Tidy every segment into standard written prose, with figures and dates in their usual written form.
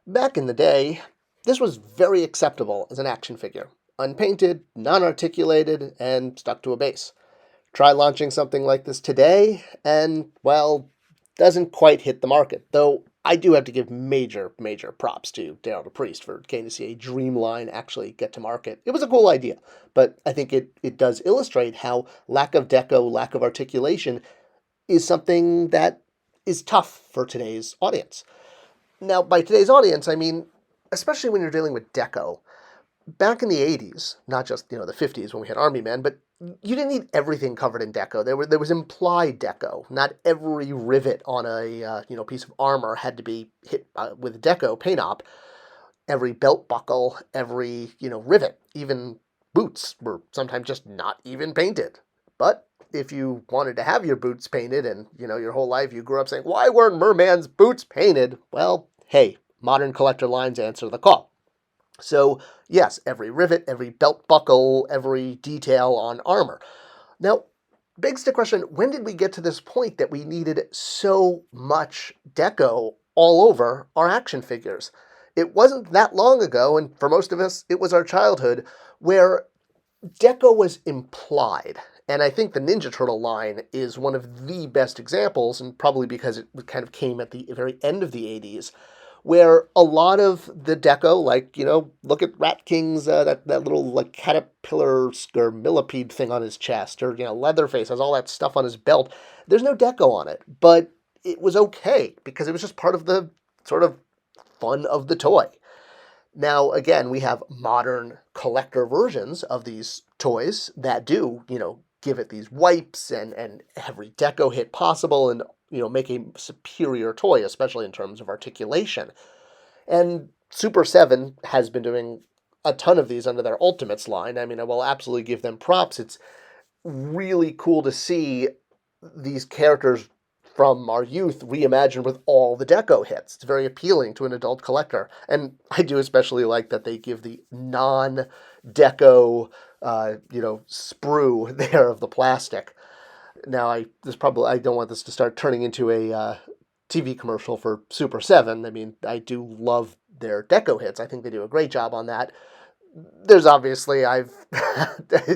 Back in the day, this was very acceptable as an action figure. Unpainted, non-articulated, and stuck to a base. Try launching something like this today, and, well, doesn't quite hit the market. Though I do have to give major props to Daryl DePriest for getting to see a Dreamline actually get to market. It was a cool idea, but I think it does illustrate how lack of deco, lack of articulation is something that is tough for today's audience. Now, by today's audience, I mean, especially when you're dealing with deco. Back in the 80s, not just, the 50s when we had Army Men, but you didn't need everything covered in deco. There was implied deco. Not every rivet on a piece of armor had to be hit with deco paint op. Every belt buckle, every rivet, even boots were sometimes just not even painted. But if you wanted to have your boots painted and your whole life you grew up saying, why weren't Merman's boots painted? Well, hey, modern collector lines answer the call. So, yes, every rivet, every belt buckle, every detail on armor. Now, begs the question, when did we get to this point that we needed so much deco all over our action figures? It wasn't that long ago, and for most of us, it was our childhood, where deco was implied. And I think the Ninja Turtle line is one of the best examples, and probably because it kind of came at the very end of the 80s, where a lot of the deco, like, look at Rat King's, that little, like, caterpillar or millipede thing on his chest, or, Leatherface has all that stuff on his belt. There's no deco on it, but it was okay, because it was just part of the sort of fun of the toy. Now, again, we have modern collector versions of these toys that do, give it these wipes and every deco hit possible and make a superior toy, especially in terms of articulation. And Super 7 has been doing a ton of these under their Ultimates line. I mean, I will absolutely give them props. It's really cool to see these characters from our youth reimagined with all the deco hits. It's very appealing to an adult collector. And I do especially like that they give the non-deco, sprue there of the plastic. Now, I don't want this to start turning into a TV commercial for Super 7. I mean, I do love their deco hits. I think they do a great job on that. There's obviously,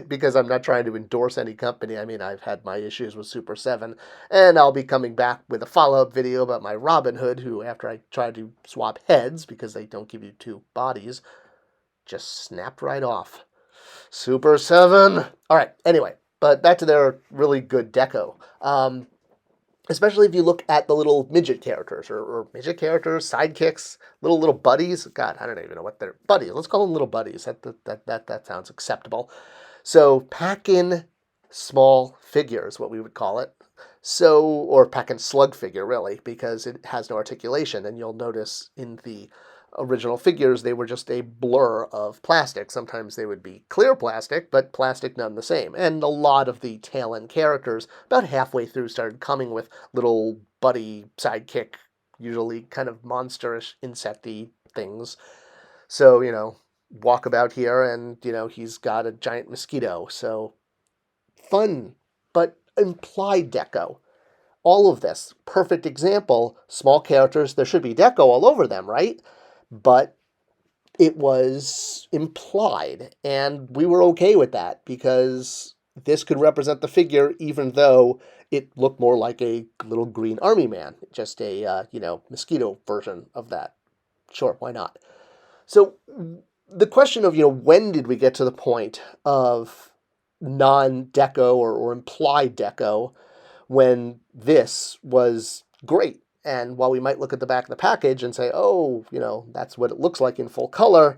because I'm not trying to endorse any company, I mean, I've had my issues with Super 7, and I'll be coming back with a follow-up video about my Robin Hood, who, after I tried to swap heads, because they don't give you two bodies, just snapped right off. Super 7! Alright, anyway. But back to their really good deco. Especially if you look at the little midget characters, or midget characters, sidekicks, little buddies. God, I don't even know what they're... Buddies. Let's call them little buddies. That sounds acceptable. So, pack-in small figures, what we would call it. So, or pack-in slug figure, really, because it has no articulation. And you'll notice in the original figures, they were just a blur of plastic. Sometimes they would be clear plastic, but plastic none the same. And a lot of the tail-end characters, about halfway through, started coming with little buddy sidekick, usually kind of monsterish, insecty things. So, walk about here and, he's got a giant mosquito. So, fun, but implied deco. All of this, perfect example, small characters, there should be deco all over them, right? But it was implied, and we were okay with that because this could represent the figure even though it looked more like a little green army man, just a, mosquito version of that. Sure, why not? So the question of, when did we get to the point of non-deco or implied deco when this was great? And while we might look at the back of the package and say, oh, that's what it looks like in full color,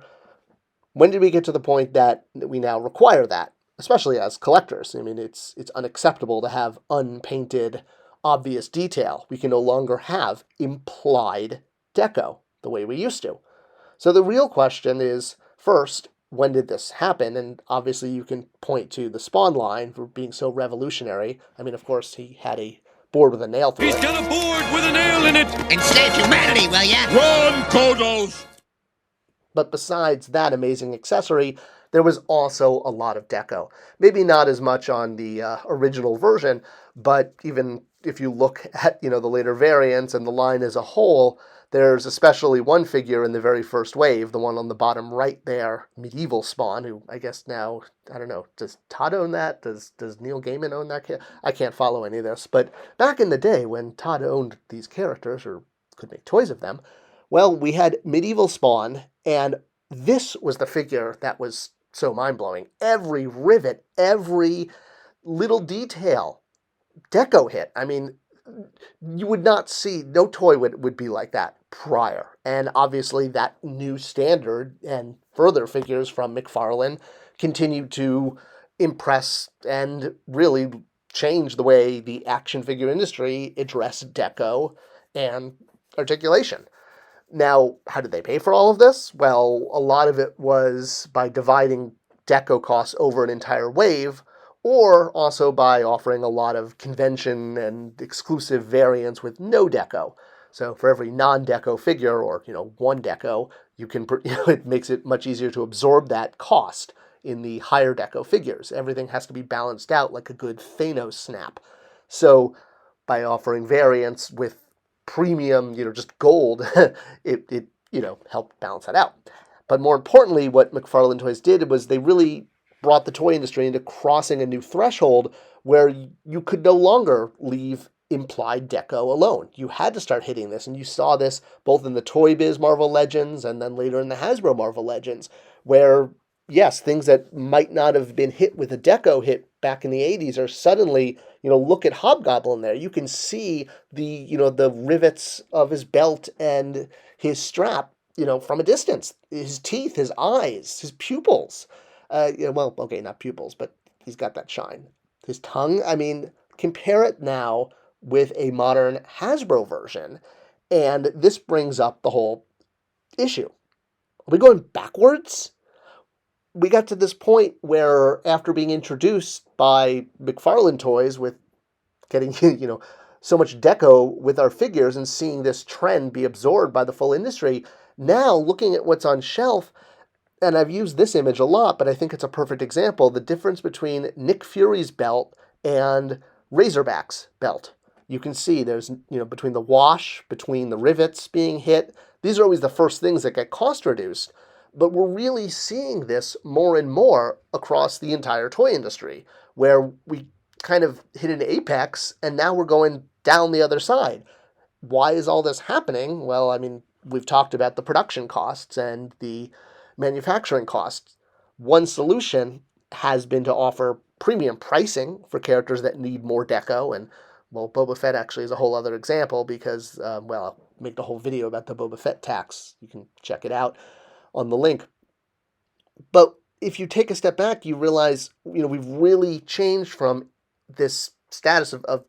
when did we get to the point that we now require that, especially as collectors? I mean, it's unacceptable to have unpainted, obvious detail. We can no longer have implied deco the way we used to. So the real question is, first, when did this happen? And obviously you can point to the Spawn line for being so revolutionary. I mean, of course, he had a board with a nail through it. He's got a board with a nail in it! Enslave humanity, will ya? Run, Kodos! But besides that amazing accessory, there was also a lot of deco. Maybe not as much on the original version, but even if you look at, the later variants and the line as a whole, There's especially one figure in the very first wave, the one on the bottom right there, Medieval Spawn, who I guess now, I don't know, does Todd own that? Does Neil Gaiman own that? I can't follow any of this. But back in the day when Todd owned these characters, or could make toys of them, well, we had Medieval Spawn, and this was the figure that was so mind-blowing. Every rivet, every little detail, Deco hit. I mean, you would not see, no toy would be like that prior. And obviously that new standard and further figures from McFarlane continued to impress and really change the way the action figure industry addressed Deco and articulation. Now, how did they pay for all of this? Well, a lot of it was by dividing Deco costs over an entire wave, or also by offering a lot of convention and exclusive variants with no Deco. So for every non-Deco figure, or one Deco, you can it makes it much easier to absorb that cost in the higher Deco figures. Everything has to be balanced out like a good Thanos snap. So by offering variants with premium, just gold, it helped balance that out. But more importantly, what McFarlane Toys did was they really brought the toy industry into crossing a new threshold where you could no longer leave Implied Deco alone. You had to start hitting this, and you saw this both in the Toy Biz Marvel Legends and then later in the Hasbro Marvel Legends, where, yes, things that might not have been hit with a Deco hit back in the 80s are suddenly, look at Hobgoblin there. You can see the rivets of his belt and his strap, from a distance. His teeth, his eyes, his pupils. Well, okay, not pupils, but he's got that shine. His tongue, I mean, compare it now with a modern Hasbro version, and this brings up the whole issue. Are we going backwards? We got to this point where, after being introduced by McFarlane Toys with getting, so much Deco with our figures and seeing this trend be absorbed by the full industry, now looking at what's on shelf, and I've used this image a lot, but I think it's a perfect example, the difference between Nick Fury's belt and Razorback's belt. You can see there's, between the wash, between the rivets being hit, these are always the first things that get cost reduced, but we're really seeing this more and more across the entire toy industry, where we kind of hit an apex, and now we're going down the other side. Why is all this happening? Well, I mean, we've talked about the production costs and the manufacturing costs. One solution has been to offer premium pricing for characters that need more Deco, and, well, Boba Fett actually is a whole other example because, I'll make the whole video about the Boba Fett tax. You can check it out on the link. But if you take a step back, you realize, we've really changed from this status of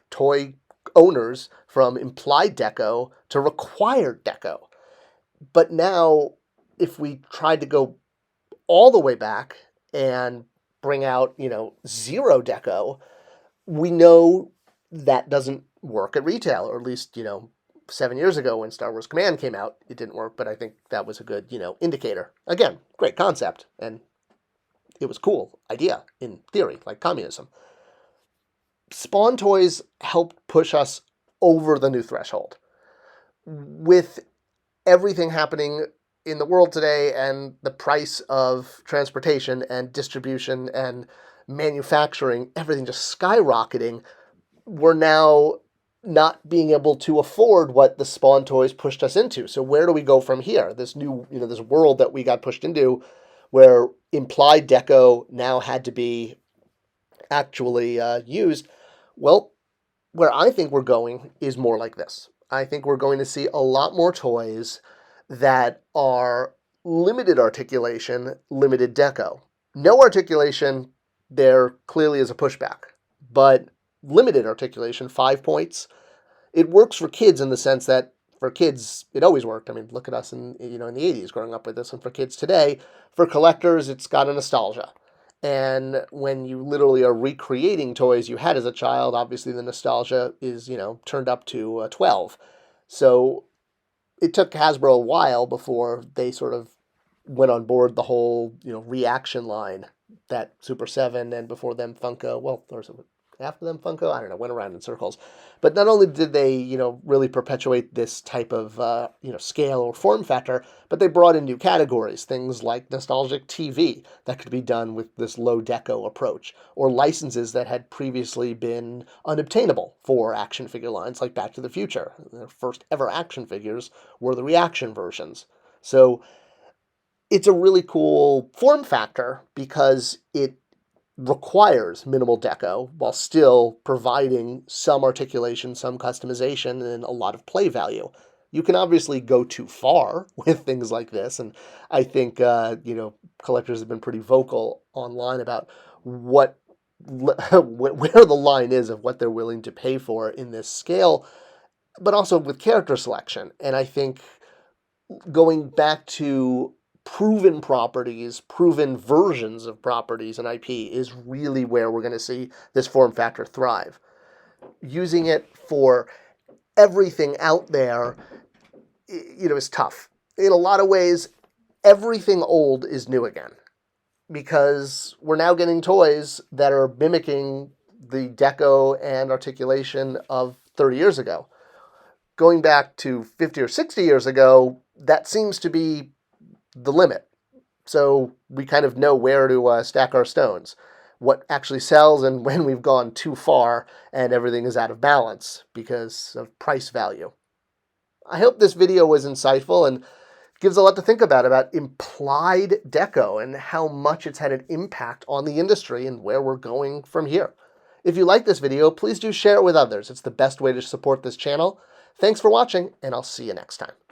toy owners from implied Deco to required Deco. But now, if we tried to go all the way back and bring out, zero Deco, we know that doesn't work at retail, or at least, 7 years ago when Star Wars Command came out, it didn't work, but I think that was a good, indicator. Again, great concept, and it was cool idea in theory, like communism. Spawn toys helped push us over the new threshold. With everything happening in the world today and the price of transportation and distribution and manufacturing, everything just skyrocketing, we're now not being able to afford what the Spawn toys pushed us into. So where do we go from here? This new, this world that we got pushed into, where implied Deco now had to be actually used. Well, where I think we're going is more like this. I think we're going to see a lot more toys that are limited articulation, limited Deco. No articulation, there clearly is a pushback, but limited articulation, 5 points. It works for kids in the sense that for kids, it always worked. I mean, look at us in the 80s growing up with this, and for kids today, for collectors, it's got a nostalgia. And when you literally are recreating toys you had as a child, obviously the nostalgia is, turned up to 12. So it took Hasbro a while before they sort of went on board the whole, reaction line that Super 7 and before them Funko, well, there's after them Funko, I don't know, went around in circles. But not only did they, really perpetuate this type of, scale or form factor, but they brought in new categories, things like nostalgic TV that could be done with this low deco approach, or licenses that had previously been unobtainable for action figure lines like Back to the Future. Their first ever action figures were the reaction versions. So it's a really cool form factor because it requires minimal deco while still providing some articulation, some customization, and a lot of play value. You can obviously go too far with things like this, and I think collectors have been pretty vocal online about where the line is of what they're willing to pay for in this scale, but also with character selection. And I think going back to proven properties, proven versions of properties and IP is really where we're going to see this form factor thrive. Using it for everything out there, is tough. In a lot of ways, everything old is new again because we're now getting toys that are mimicking the deco and articulation of 30 years ago. Going back to 50 or 60 years ago, that seems to be the limit. So we kind of know where to stack our stones, what actually sells and when we've gone too far and everything is out of balance because of price value. I hope this video was insightful and gives a lot to think about implied deco and how much it's had an impact on the industry and where we're going from here. If you like this video, please do share it with others. It's the best way to support this channel. Thanks for watching, and I'll see you next time.